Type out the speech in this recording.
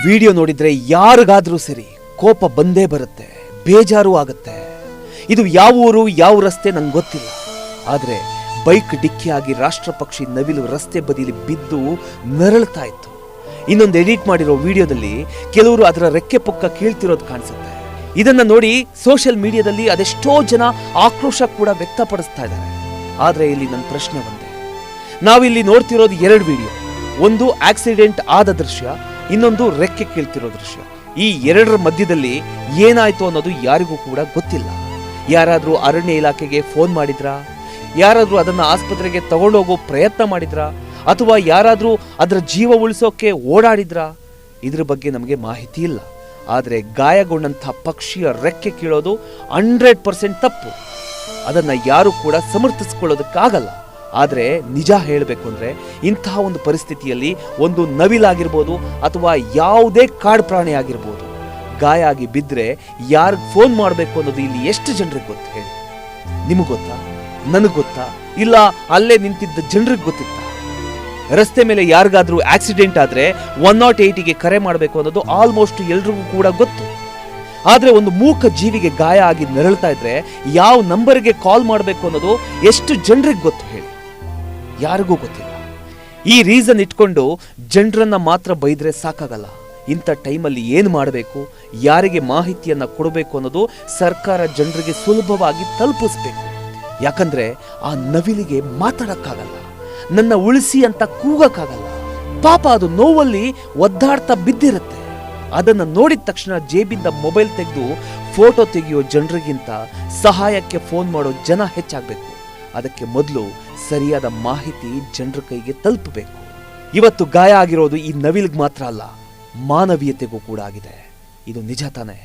Video ನೋಡಿದ್ರೆ ಯಾರಿಗಾದ್ರೂ ಸರಿ ಕೋಪ ಬಂದೇ ಬರುತ್ತೆ, ಬೇಜಾರು ಆಗುತ್ತೆ. ಇದು ಯಾವ ಊರು ಯಾವ ರಸ್ತೆ ನಂಗೆ ಗೊತ್ತಿಲ್ಲ, ಆದ್ರೆ ಬೈಕ್ ಡಿಕ್ಕಿಯಾಗಿ ರಾಷ್ಟ್ರಪಕ್ಷಿ ನವಿಲು ರಸ್ತೆ ಬದಿಲಿ ಬಿದ್ದು ನರಳ್ತಾ ಇತ್ತು. ಇನ್ನೊಂದು ಎಡಿಟ್ ಮಾಡಿರೋ ವಿಡಿಯೋದಲ್ಲಿ ಕೆಲವರು ಅದರ ರೆಕ್ಕೆ ಪುಕ್ಕ ಕೀಳ್ತಿರೋದು ಕಾಣಿಸುತ್ತೆ. ಇದನ್ನ ನೋಡಿ ಸೋಷಿಯಲ್ ಮೀಡಿಯಾದಲ್ಲಿ ಅದೆಷ್ಟೋ ಜನ ಆಕ್ರೋಶ ಕೂಡ ವ್ಯಕ್ತಪಡಿಸ್ತಾ ಇದ್ದಾರೆ. ಆದ್ರೆ ಇಲ್ಲಿ ನನ್ನ ಪ್ರಶ್ನೆ ಒಂದೇ, ನಾವಿಲ್ಲಿ ನೋಡ್ತಿರೋದು ಎರಡು ವಿಡಿಯೋ. ಒಂದು ಆಕ್ಸಿಡೆಂಟ್ ಆದ ದೃಶ್ಯ, ಇನ್ನೊಂದು ರೆಕ್ಕೆ ಕೀಳ್ತಿರೋ ದೃಶ್ಯ. ಈ ಎರಡರ ಮಧ್ಯದಲ್ಲಿ ಏನಾಯ್ತು ಅನ್ನೋದು ಯಾರಿಗೂ ಕೂಡ ಗೊತ್ತಿಲ್ಲ. ಯಾರಾದ್ರೂ ಅರಣ್ಯ ಇಲಾಖೆಗೆ ಫೋನ್ ಮಾಡಿದ್ರಾ? ಯಾರಾದ್ರೂ ಅದನ್ನ ಆಸ್ಪತ್ರೆಗೆ ತಗೊಂಡೋಗೋ ಪ್ರಯತ್ನ ಮಾಡಿದ್ರಾ? ಅಥವಾ ಯಾರಾದ್ರೂ ಅದರ ಜೀವ ಉಳಿಸೋಕೆ ಓಡಾಡಿದ್ರಾ? ಇದ್ರ ಬಗ್ಗೆ ನಮಗೆ ಮಾಹಿತಿ ಇಲ್ಲ. ಆದರೆ ಗಾಯಗೊಂಡಂಥ ಪಕ್ಷಿಯ ರೆಕ್ಕೆ ಕೀಳೋದು 100% ತಪ್ಪು. ಅದನ್ನ ಯಾರು ಕೂಡ ಸಮರ್ಥಿಸಿಕೊಳ್ಳೋದಕ್ಕಾಗಲ್ಲ. ಆದರೆ ನಿಜ ಹೇಳಬೇಕು ಅಂದ್ರೆ ಇಂತಹ ಒಂದು ಪರಿಸ್ಥಿತಿಯಲ್ಲಿ ಒಂದು ನವಿಲಾಗಿರ್ಬೋದು ಅಥವಾ ಯಾವುದೇ ಕಾಡು ಪ್ರಾಣಿ ಆಗಿರ್ಬೋದು, ಗಾಯ ಆಗಿ ಬಿದ್ದರೆ ಯಾರಿಗೆ ಫೋನ್ ಮಾಡಬೇಕು ಅನ್ನೋದು ಇಲ್ಲಿ ಎಷ್ಟು ಜನರಿಗೆ ಗೊತ್ತು ಹೇಳಿ? ನಿಮಗೆ ಗೊತ್ತಾ? ನನಗೆ ಗೊತ್ತಾ? ಇಲ್ಲ ಅಲ್ಲೇ ನಿಂತಿದ್ದ ಜನರಿಗೆ ಗೊತ್ತಿತ್ತಾ? ರಸ್ತೆ ಮೇಲೆ ಯಾರಿಗಾದ್ರೂ ಆಕ್ಸಿಡೆಂಟ್ ಆದ್ರೆ 108ಗೆ ಕರೆ ಮಾಡಬೇಕು ಅನ್ನೋದು ಆಲ್ಮೋಸ್ಟ್ ಎಲ್ರಿಗೂ ಕೂಡ ಗೊತ್ತು. ಆದ್ರೆ ಒಂದು ಮೂಕ ಜೀವಿಗೆ ಗಾಯ ಆಗಿ ನರಳ್ತಾ ಇದ್ರೆ ಯಾವ ನಂಬರ್ಗೆ ಕಾಲ್ ಮಾಡಬೇಕು ಅನ್ನೋದು ಎಷ್ಟು ಜನರಿಗೆ ಗೊತ್ತು ಹೇಳಿ? ಯಾರಿಗೂ ಗೊತ್ತಿಲ್ಲ. ಈ ರೀಸನ್ ಇಟ್ಕೊಂಡು ಜನರನ್ನ ಮಾತ್ರ ಬೈದ್ರೆ ಸಾಕಾಗಲ್ಲ. ಇಂಥ ಟೈಮಲ್ಲಿ ಏನು ಮಾಡಬೇಕು, ಯಾರಿಗೆ ಮಾಹಿತಿಯನ್ನ ಕೊಡಬೇಕು ಅನ್ನೋದು ಸರ್ಕಾರ ಜನರಿಗೆ ಸುಲಭವಾಗಿ ತಲುಪಿಸ್ಬೇಕು. ಯಾಕಂದ್ರೆ ಆ ನವಿಲಿಗೆ ಮಾತಾಡಕ್ಕಾಗಲ್ಲ, ನನ್ನ ಉಳಿಸಿ ಅಂತ ಕೂಗಕ್ಕಾಗಲ್ಲ. ಪಾಪ ಅದು ನೋವಲ್ಲಿ ಒದ್ದಾಡ್ತಾ ಬಿದ್ದಿರುತ್ತೆ. ಅದನ್ನ ನೋಡಿದ ತಕ್ಷಣ ಜೇಬಿಂದ ಮೊಬೈಲ್ ತೆಗೆದು ಫೋಟೋ ತೆಗೆಯೋ ಜನರಿಗಿಂತ ಸಹಾಯಕ್ಕೆ ಫೋನ್ ಮಾಡೋ ಜನ ಹೆಚ್ಚಾಗಬೇಕು. ಅದಕ್ಕೆ ಮೊದಲು ಸರಿಯಾದ ಮಾಹಿತಿ ಜನರ ಕೈಗೆ ತಲುಪಬೇಕು. ಇವತ್ತು ಗಾಯ ಆಗಿರೋದು ಈ ನವಿಲಿಗೆ ಮಾತ್ರ ಅಲ್ಲ, ಮಾನವೀಯತೆಗೂ ಕೂಡ ಆಗಿದೆ. ಇದು ನಿಜ ತಾನೇ?